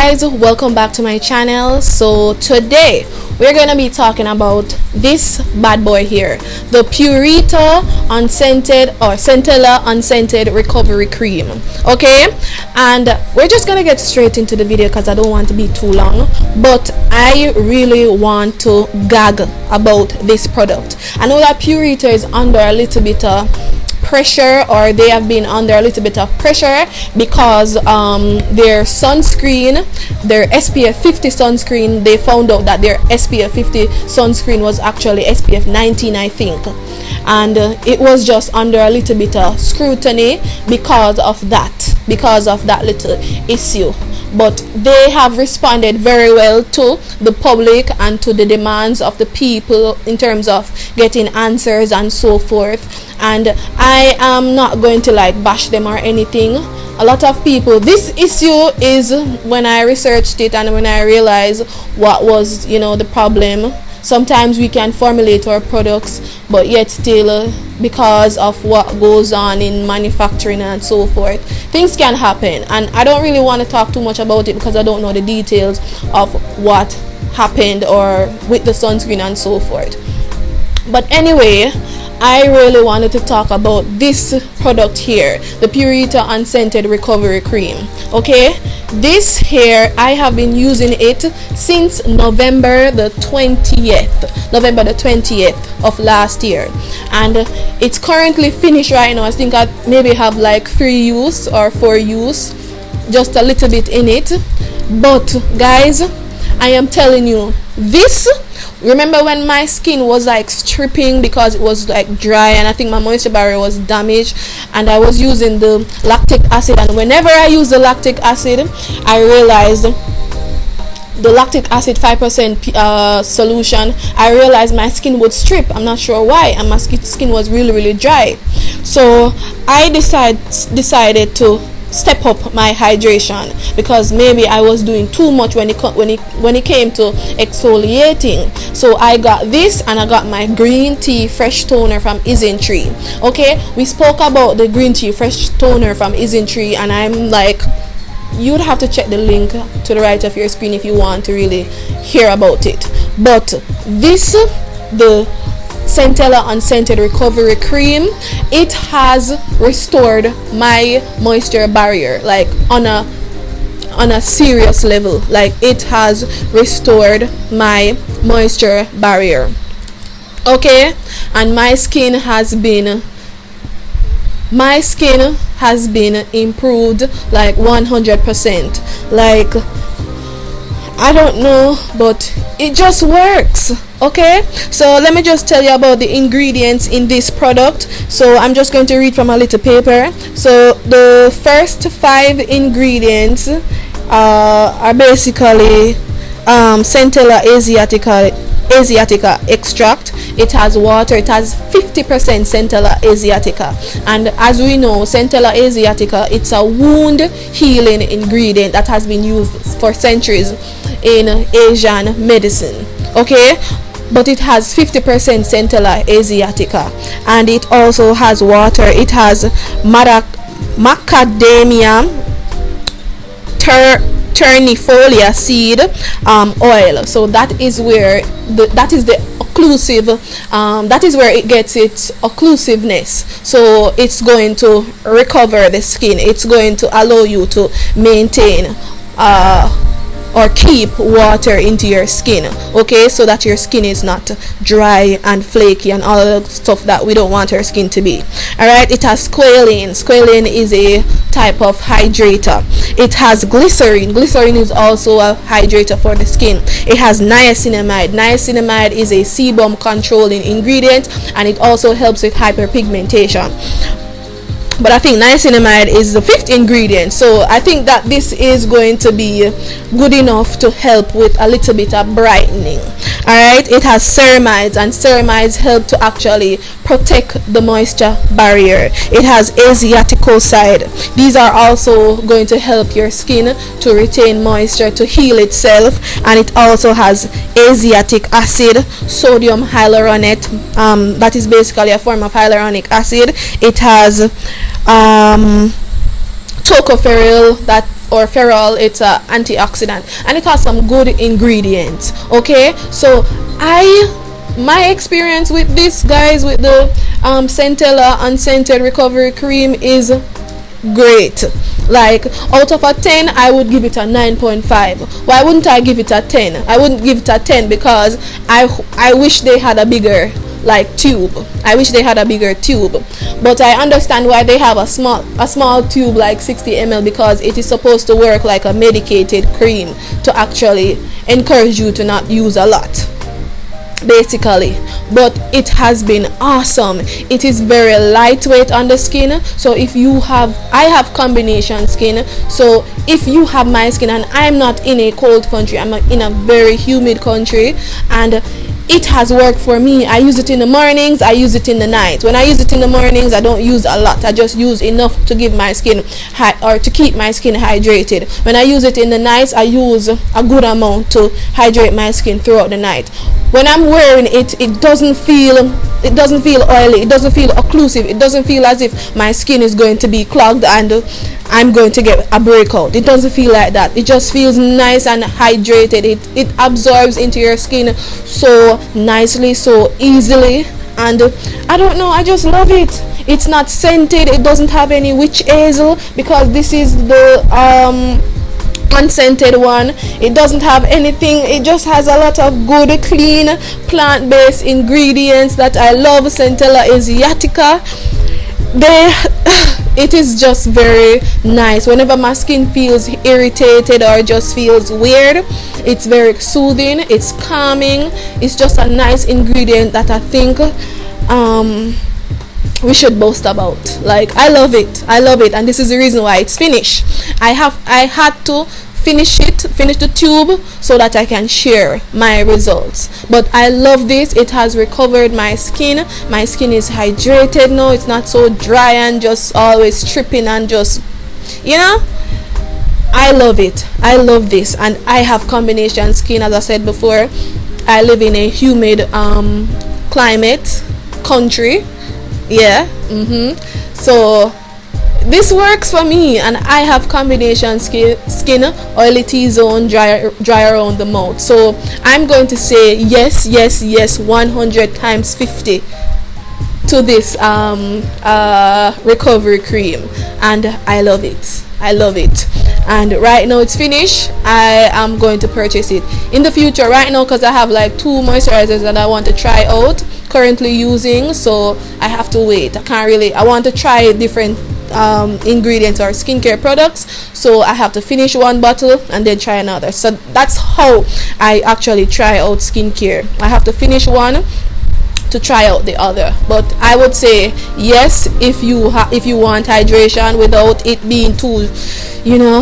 guys, welcome back to my channel. So today we're gonna be talking about this bad boy here, the Purito Unscented or Centella Unscented Recovery Cream. Okay, and we're just gonna get straight into the video because I don't want to be too long, but I really want to gag about this product. I know that Purito is under a little bit of pressure, or they have been under a little bit of pressure because their sunscreen, their SPF 50 sunscreen, they found out that their SPF 50 sunscreen was actually SPF 19, I think, and it was just under a little bit of scrutiny because of that little issue. But they have responded very well to the public and to the demands of the people in terms of getting answers and so forth. And I am not going to like bash them or anything. A lot of people, this issue is, when I researched it and when I realized what was, the problem, sometimes we can formulate our products, but yet still, because of what goes on in manufacturing and so forth, things can happen. And I don't really want to talk too much about it because I don't know the details of what happened or with the sunscreen and so forth. But anyway, I really wanted to talk about this product here, the Purito Unscented Recovery Cream. Okay, this here, I have been using it since November the 20th of last year, and it's currently finished right now. I think I maybe have like 3 use or 4 use, just a little bit in it. But guys, I am telling you, this, remember when my skin was like stripping because it was like dry and I think my moisture barrier was damaged, and I was using the lactic acid, and whenever I use the lactic acid, I realized the lactic acid 5% solution, I realized my skin would strip. I'm not sure why, and my skin was really dry. So I decided to step up my hydration because maybe I was doing too much when it came to exfoliating. So I got this, and I got my green tea fresh toner from ISNTREE. Okay, we spoke about the green tea fresh toner from ISNTREE, and I'm like, you would have to check the link to the right of your screen if you want to really hear about it. But this, the Centella Unscented Recovery Cream, it has restored my moisture barrier, like on a serious level. Like, it has restored my moisture barrier. Okay, and my skin has been improved like 100%. Like, I don't know, but it just works. Okay, so let me just tell you about the ingredients in this product. So I'm just going to read from a little paper. So the first 5 ingredients are basically Centella Asiatica extract. It has water. It has 50% Centella Asiatica, and as we know, Centella Asiatica, it's a wound healing ingredient that has been used for centuries in Asian medicine. Okay, but it has 50% Centella Asiatica, and it also has water. It has macadamia ternifolia seed oil. So that is where that is where it gets its occlusiveness. So it's going to recover the skin. It's going to allow you to maintain or keep water into your skin, okay, so that your skin is not dry and flaky and all the stuff that we don't want our skin to be. All right, it has squalane. Squalane is a type of hydrator. It has glycerin. Glycerin is also a hydrator for the skin. It has niacinamide. Niacinamide is a sebum controlling ingredient, and it also helps with hyperpigmentation. But I think niacinamide is the 5th ingredient, so I think that this is going to be good enough to help with a little bit of brightening. Alright, it has ceramides, and ceramides help to actually protect the moisture barrier. It has Asiaticoside. These are also going to help your skin to retain moisture, to heal itself. And it also has Asiatic acid, sodium hyaluronate, that is basically a form of hyaluronic acid. It has tocopherol that or ferrol. It's a antioxidant, and it has some good ingredients. Okay, so my experience with this, guys, with the Centella Unscented Recovery Cream is great. Like, out of a 10, I would give it a 9.5. Why wouldn't I give it a 10? I wouldn't give it a 10 because I wish they had a bigger like tube. I wish they had a bigger tube, but I understand why they have a small tube like 60 ml, because it is supposed to work like a medicated cream to actually encourage you to not use a lot, basically. But it has been awesome. It is very lightweight on the skin. So if you have, I have combination skin, so if you have my skin, and I'm not in a cold country, I'm in a very humid country, and it has worked for me. I use it in the mornings, I use it in the night. When I use it in the mornings, I don't use a lot. I just use enough to give my skin to keep my skin hydrated. When I use it in the night, I use a good amount to hydrate my skin throughout the night. When I'm wearing it, it doesn't feel oily, it doesn't feel occlusive, it doesn't feel as if my skin is going to be clogged and I'm going to get a breakout. It doesn't feel like that. It just feels nice and hydrated. It absorbs into your skin so nicely, so easily, and I don't know, I just love it. It's not scented, it doesn't have any witch hazel, because this is the unscented one. It doesn't have anything. It just has a lot of good, clean, plant-based ingredients that I love. Centella asiatica, it is just very nice. Whenever my skin feels irritated or just feels weird, it's very soothing, it's calming. It's just a nice ingredient that I think we should boast about. Like, I love it, and this is the reason why it's finished. I had to finish the tube so that I can share my results. But I love this. It has recovered my skin. My skin is hydrated now. It's not so dry and just always tripping and just, you know, I love it. I love this, and I have combination skin. As I said before, I live in a humid climate country. Yeah. So this works for me, and I have combination skin, oily T-zone, dry around the mouth. So I'm going to say yes 100 times 50 to this recovery cream, and I love it. And right now it's finished. I am going to purchase it in the future. Right now, because I have like 2 moisturizers that I want to try out currently using, so I have to wait. I want to try different ingredients or skincare products, so I have to finish one bottle and then try another. So that's how I actually try out skincare. I have to finish one to try out the other. But I would say yes, if you want hydration without it being too,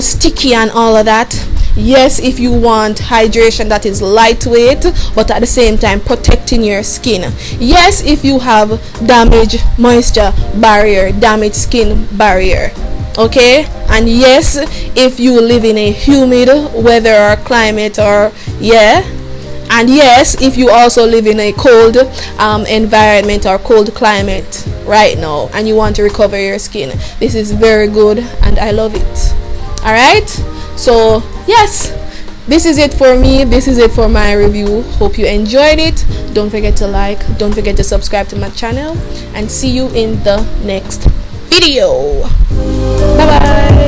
sticky and all of that. Yes, if you want hydration that is lightweight but at the same time protecting your skin. Yes, if you have damaged moisture barrier, damaged skin barrier. Okay, and yes, if you live in a humid weather or climate, or and yes, if you also live in a cold environment or cold climate right now and you want to recover your skin, this is very good and I love it. All right, so yes, this is it for me. This is it for my review. Hope you enjoyed it. Don't forget to like, don't forget to subscribe to my channel, and see you in the next video. Bye bye.